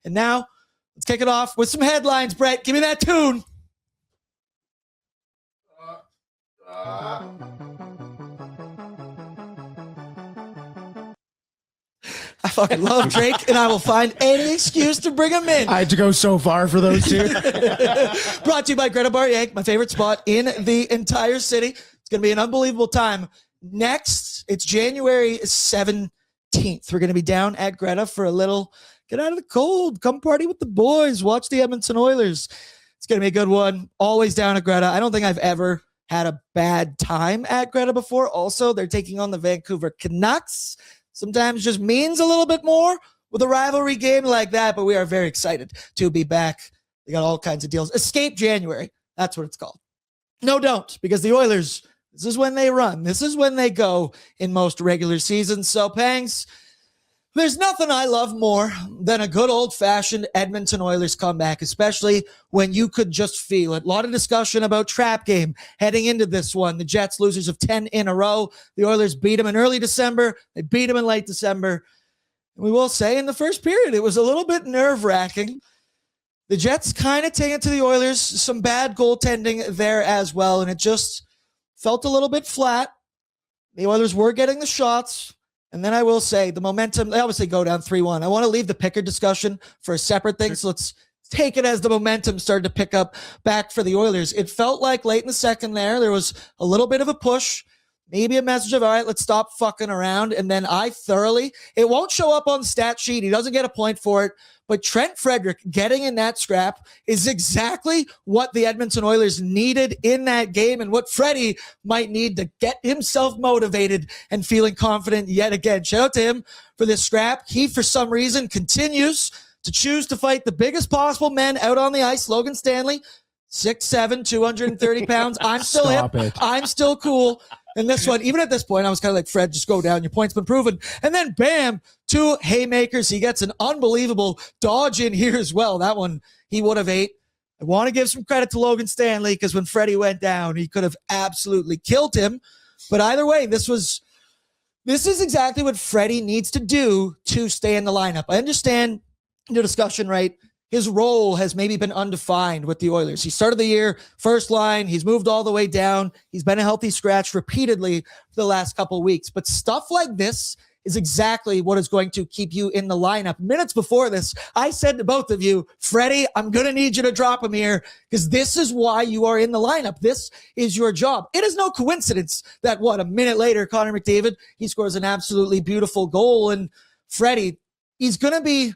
And now, let's kick it off with some headlines, Brett. Give me that tune. I fucking love Drake, and I will find any excuse to bring him in. I had to go so far for those two. Brought to you by Greta Bar Yank, my favorite spot in the entire city. It's going to be an unbelievable time. Next, it's January 17th. We're going to be down at Greta for a little get out of the cold. Come party with the boys. Watch the Edmonton Oilers. It's going to be a good one. Always down at Greta. I don't think I've ever had a bad time at Greta before. Also, they're taking on the Vancouver Canucks. Sometimes just means a little bit more with a rivalry game like that, but we are very excited to be back. They got all kinds of deals. Escape January. That's what it's called. No, don't, because the Oilers, this is when they run. This is when they go in most regular seasons. So, Pangs, there's nothing I love more than a good old-fashioned Edmonton Oilers comeback, especially when you could just feel it. A lot of discussion about trap game heading into this one. The Jets losers of 10 in a row. The Oilers beat them in early December. They beat them in late December. And we will say in the first period, it was a little bit nerve-wracking. The Jets kind of take it to the Oilers. Some bad goaltending there as well, and it just felt a little bit flat. The Oilers were getting the shots. And then I will say the momentum, they obviously go down 3-1. I want to leave the Pickard discussion for a separate thing. So let's take it as the momentum started to pick up back for the Oilers. It felt like late in the second there was a little bit of a push, maybe a message of, all right, let's stop fucking around. And then it won't show up on the stat sheet. He doesn't get a point for it. But Trent Frederic getting in that scrap is exactly what the Edmonton Oilers needed in that game and what Freddie might need to get himself motivated and feeling confident yet again. Shout out to him for this scrap. He, for some reason, continues to choose to fight the biggest possible men out on the ice, Logan Stanley, 6'7", 230 pounds. I'm still hip. I'm still cool. And this one, even at this point, I was kind of like, Fred, just go down. Your point's been proven. And then, bam, 2 haymakers. He gets an unbelievable dodge in here as well. That one, he would have ate. I want to give some credit to Logan Stanley because when Freddie went down, he could have absolutely killed him. But either way, this is exactly what Freddie needs to do to stay in the lineup. I understand the discussion, right? His role has maybe been undefined with the Oilers. He started the year first line. He's moved all the way down. He's been a healthy scratch repeatedly for the last couple of weeks. But stuff like this is exactly what is going to keep you in the lineup. Minutes before this, I said to both of you, Freddie, I'm going to need you to drop him here because this is why you are in the lineup. This is your job. It is no coincidence that, a minute later, Connor McDavid, he scores an absolutely beautiful goal. And Freddie, he's going to be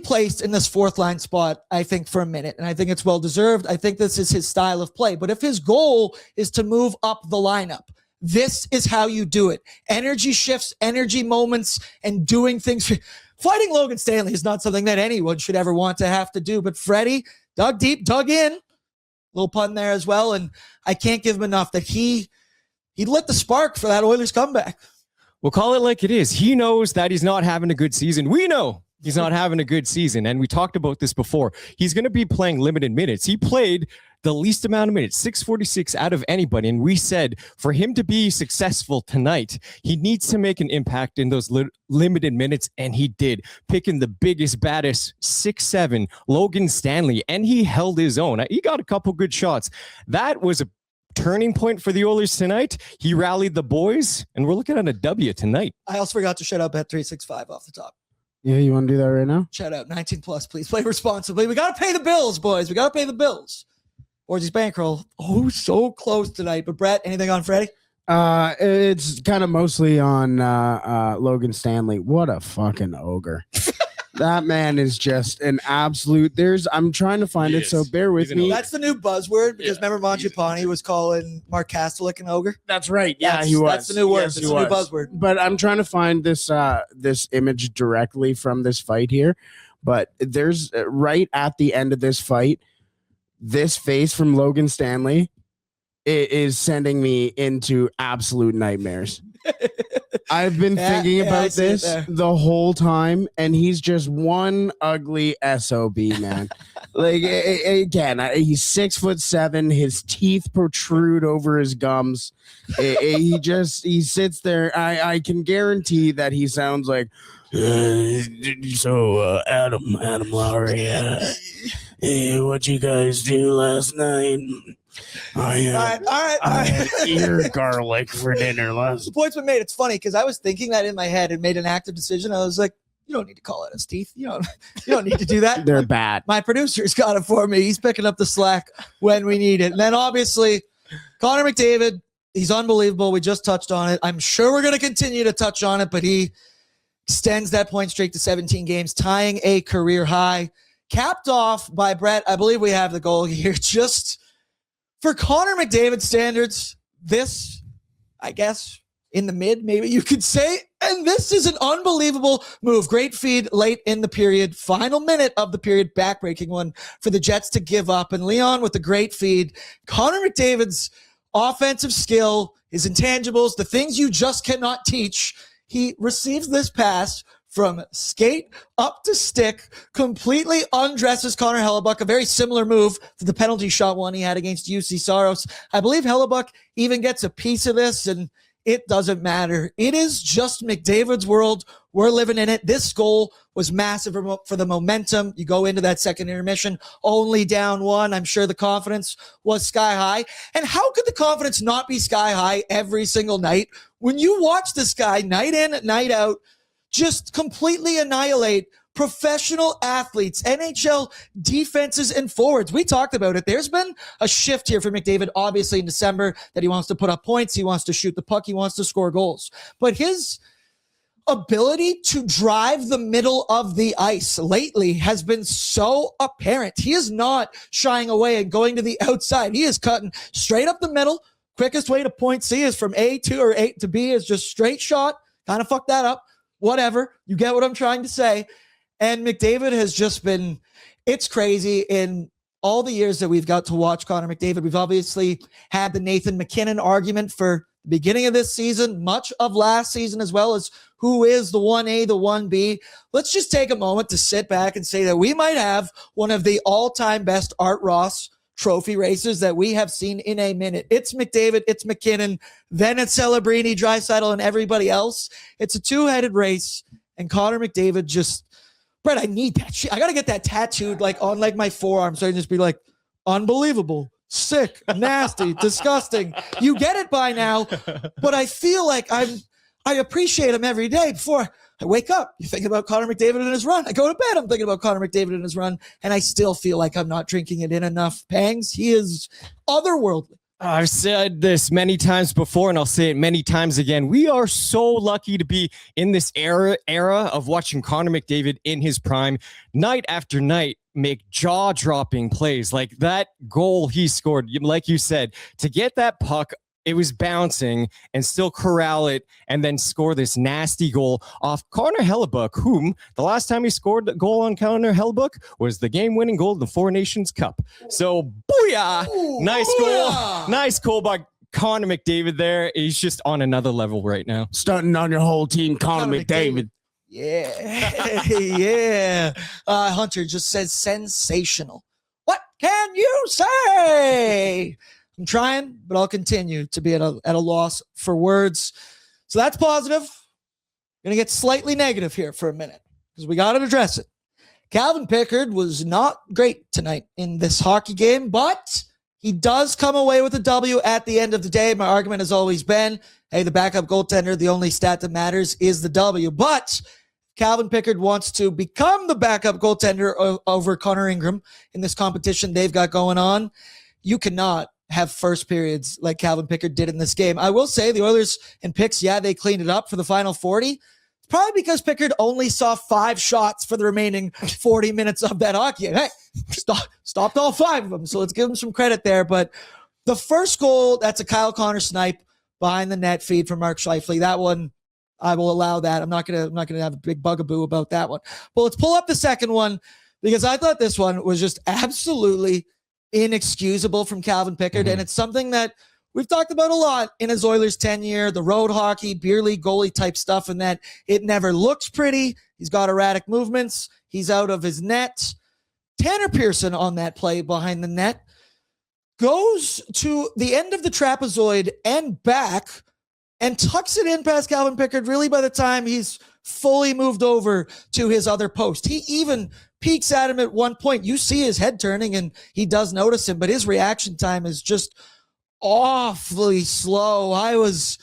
placed in this fourth line spot, I think, for a minute. And I think it's well-deserved. I think this is his style of play. But if his goal is to move up the lineup, this is how you do it. Energy shifts, energy moments, and doing things. Fighting Logan Stanley is not something that anyone should ever want to have to do. But Freddie dug deep, dug in. Little pun there as well. And I can't give him enough that he lit the spark for that Oilers comeback. We'll call it like it is. He knows that he's not having a good season. We know he's not having a good season. And we talked about this before. He's going to be playing limited minutes. He played the least amount of minutes, 646 out of anybody. And we said for him to be successful tonight, he needs to make an impact in those limited minutes. And he did, picking the biggest, baddest 6'7" Logan Stanley. And he held his own. He got a couple good shots. That was a turning point for the Oilers tonight. He rallied the boys, and we're looking at a W tonight. I also forgot to shout out Bet365 off the top. Yeah, you want to do that right now? Shout out 19 plus, please. Play responsibly. We got to pay the bills, boys. We got to pay the bills. Bordzy's bankroll. Oh, so close tonight. But Brett, anything on Freddie? It's kind of mostly on Logan Stanley. What a fucking ogre. That man is just an absolute. I'm trying to find it, so bear with me. That's the new buzzword because remember Mangiapane was calling Mark Kastelik an ogre? That's right. Yeah, he was. That's the new word. Yes, it's the new buzzword. But I'm trying to find this image directly from this fight here. But there's right at the end of this fight, this face from Logan Stanley is sending me into absolute nightmares. I've been thinking about this the whole time, and he's just one ugly SOB, man. Like, again, he's 6'7". His teeth protrude over his gums. He sits there. I can guarantee that he sounds like, Adam Lowry, hey, what you guys do last night? All right. I had ear garlic for dinner last. The point's been made. It's funny because I was thinking that in my head and made an active decision. I was like, you don't need to call it his teeth. You don't need to do that. They're bad. My producer's got it for me. He's picking up the slack when we need it. And then obviously, Connor McDavid, he's unbelievable. We just touched on it. I'm sure we're going to continue to touch on it, but he extends that point streak to 17 games, tying a career high. Capped off by Brett. I believe we have the goal here. Just for Connor McDavid standards, this, I guess, in the mid, maybe you could say. And this is an unbelievable move. Great feed late in the period. Final minute of the period, backbreaking one for the Jets to give up. And Leon with the great feed. Connor McDavid's offensive skill, his intangibles, the things you just cannot teach. He receives this pass from skate up to stick, completely undresses Connor Hellebuck, a very similar move to the penalty shot one he had against UC Saros. I believe Hellebuck even gets a piece of this, and it doesn't matter. It is just McDavid's world. We're living in it. This goal was massive for the momentum. You go into that second intermission, only down one. I'm sure the confidence was sky high. And how could the confidence not be sky high every single night when you watch this guy night in, night out, just completely annihilate professional athletes, NHL defenses and forwards? We talked about it. There's been a shift here for McDavid, obviously in December, that he wants to put up points. He wants to shoot the puck. He wants to score goals. But his ability to drive the middle of the ice lately has been so apparent. He is not shying away and going to the outside. He is cutting straight up the middle. Quickest way to point C is from A to or A to B is just straight shot. Kind of fuck that up. Whatever. You get what I'm trying to say. And McDavid has just been, it's crazy. In all the years that we've got to watch Connor McDavid, we've obviously had the Nathan MacKinnon argument for the beginning of this season, much of last season, as well as who is the 1A, the 1B. Let's just take a moment to sit back and say that we might have one of the all-time best Art Ross trophy races that we have seen in a minute. It's McDavid, it's MacKinnon, then it's Celebrini, Draisaitl, and everybody else. It's a two-headed race, and Connor McDavid just, Brett, I need that shit. I got to get that tattooed like on like my forearm so I can just be like, unbelievable, sick, nasty, disgusting. You get it by now, but I feel like I appreciate him every day. Before I wake up, you think about Connor McDavid and his run. I go to bed, I'm thinking about Connor McDavid and his run, and I still feel like I'm not drinking it in enough pangs. He is otherworldly. I've said this many times before, and I'll say it many times again. We are so lucky to be in this era of watching Connor McDavid in his prime, night after night, make jaw-dropping plays. Like that goal he scored, like you said, to get that puck, it was bouncing and still corral it and then score this nasty goal off Connor Hellebuck, whom the last time he scored a goal on Connor Hellebuck was the game-winning goal in the Four Nations Cup. So, booyah! Nice goal. Nice goal by Connor McDavid there. He's just on another level right now. Stunting on your whole team, Connor McDavid. Yeah. Yeah. Hunter just says sensational. What can you say? I'm trying, but I'll continue to be at a loss for words. So that's positive. Going to get slightly negative here for a minute because we got to address it. Calvin Pickard was not great tonight in this hockey game, but he does come away with a W at the end of the day. My argument has always been, hey, the backup goaltender, the only stat that matters is the W. But Calvin Pickard wants to become the backup goaltender over Connor Ingram in this competition they've got going on. You cannot have first periods like Calvin Pickard did in this game. I will say the Oilers and Picks, yeah, they cleaned it up for the final 40. It's probably because Pickard only saw 5 shots for the remaining 40 minutes of that hockey game. Hey, stopped all 5 of them, so let's give him some credit there. But the first goal, that's a Kyle Connor snipe behind the net feed from Mark Scheifele. That one, I will allow that. I'm not gonna have a big bugaboo about that one. But let's pull up the second one because I thought this one was just absolutely inexcusable from Calvin Pickard. And it's something that we've talked about a lot in his Oilers tenure, the road hockey, beer league goalie type stuff, and that it never looks pretty. He's got erratic movements. He's out of his net. Tanner Pearson on that play behind the net goes to the end of the trapezoid and back and tucks it in past Calvin Pickard. Really, by the time he's fully moved over to his other post. He even peeks at him at one point. You see his head turning and he does notice him, but his reaction time is just awfully slow. I was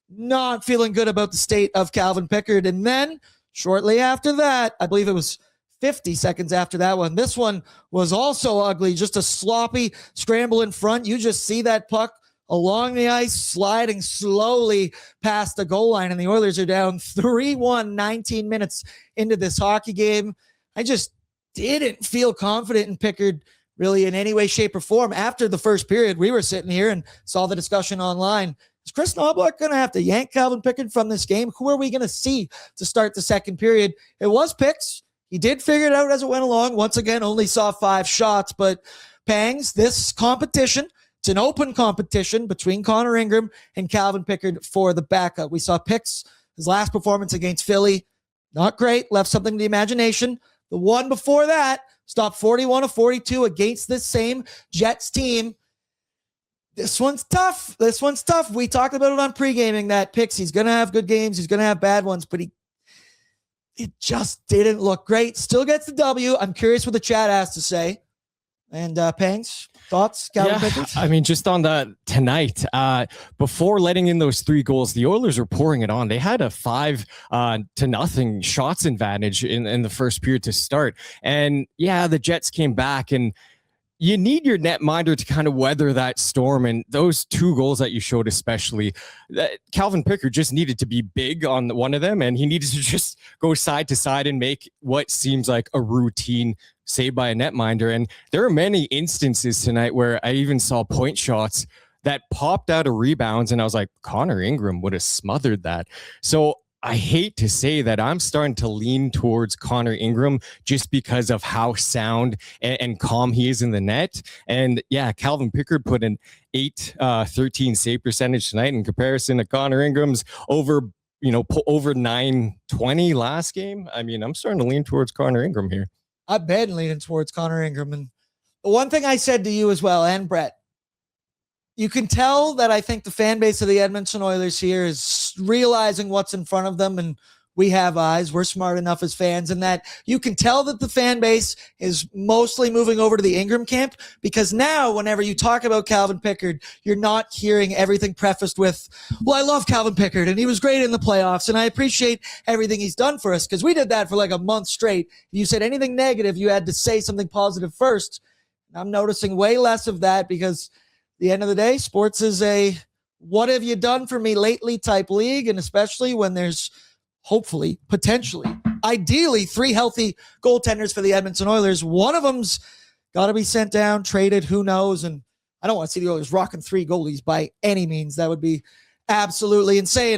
not feeling good about the state of Calvin Pickard. And then shortly after that, I believe it was 50 seconds after that one, this one was also ugly. Just a sloppy scramble in front. You just see that puck along the ice, sliding slowly past the goal line, and the Oilers are down 3-1, 19 minutes into this hockey game. I just didn't feel confident in Pickard really in any way, shape, or form. After the first period, we were sitting here and saw the discussion online. Is Chris Knoblauch going to have to yank Calvin Pickard from this game? Who are we going to see to start the second period? It was Picks. He did figure it out as it went along. Once again, only saw 5 shots, but Pangs, this competition, it's an open competition between Connor Ingram and Calvin Pickard for the backup. We saw Picks, his last performance against Philly, not great, left something to the imagination. The one before that, stopped 41 of 42 against this same Jets team. This one's tough. We talked about it on pre-gaming that Picks, he's going to have good games, he's going to have bad ones, but it just didn't look great. Still gets the W. I'm curious what the chat has to say. And Pangs, thoughts, Calvin Pickard? I mean, just on the tonight, before letting in those 3 goals, the Oilers were pouring it on. They had a 5-0 shots advantage in the first period to start. And yeah, the Jets came back, and you need your netminder to kind of weather that storm. And those 2 goals that you showed, especially, Calvin Pickard just needed to be big on one of them, and he needed to just go side to side and make what seems like a routine save by a netminder. And there are many instances tonight where I even saw point shots that popped out of rebounds, and I was like, Connor Ingram would have smothered that. So I hate to say that I'm starting to lean towards Connor Ingram just because of how sound and calm he is in the net. And yeah, Calvin Pickard put an 8-13 save percentage tonight in comparison to Connor Ingram's over 920 last game. I mean, I'm starting to lean towards Connor Ingram here. I've been leaning towards Connor Ingram. And the one thing I said to you as well, and Brett, you can tell that I think the fan base of the Edmonton Oilers here is realizing what's in front of them, and we have eyes. We're smart enough as fans, and that you can tell that the fan base is mostly moving over to the Ingram camp, because now whenever you talk about Calvin Pickard, you're not hearing everything prefaced with, well, I love Calvin Pickard, and he was great in the playoffs, and I appreciate everything he's done for us, because we did that for like a month straight. If you said anything negative, you had to say something positive first. I'm noticing way less of that, because the end of the day, sports is a what have you done for me lately type league. And especially when there's hopefully, potentially, ideally 3 healthy goaltenders for the Edmonton Oilers. One of them's got to be sent down, traded, who knows. And I don't want to see the Oilers rocking 3 goalies by any means. That would be absolutely insane.